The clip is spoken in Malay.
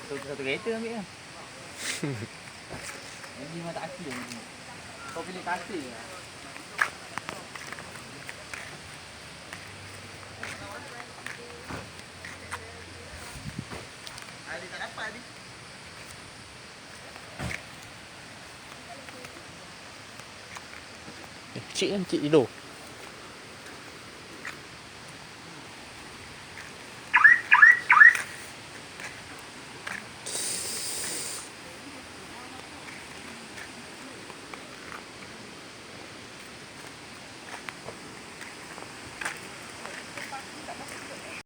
Satu kereta ambil kan. Yang ni memang tak asli. Kau pilih kasih lah. Ali tak dapat ni. Cik kan, cik tidur.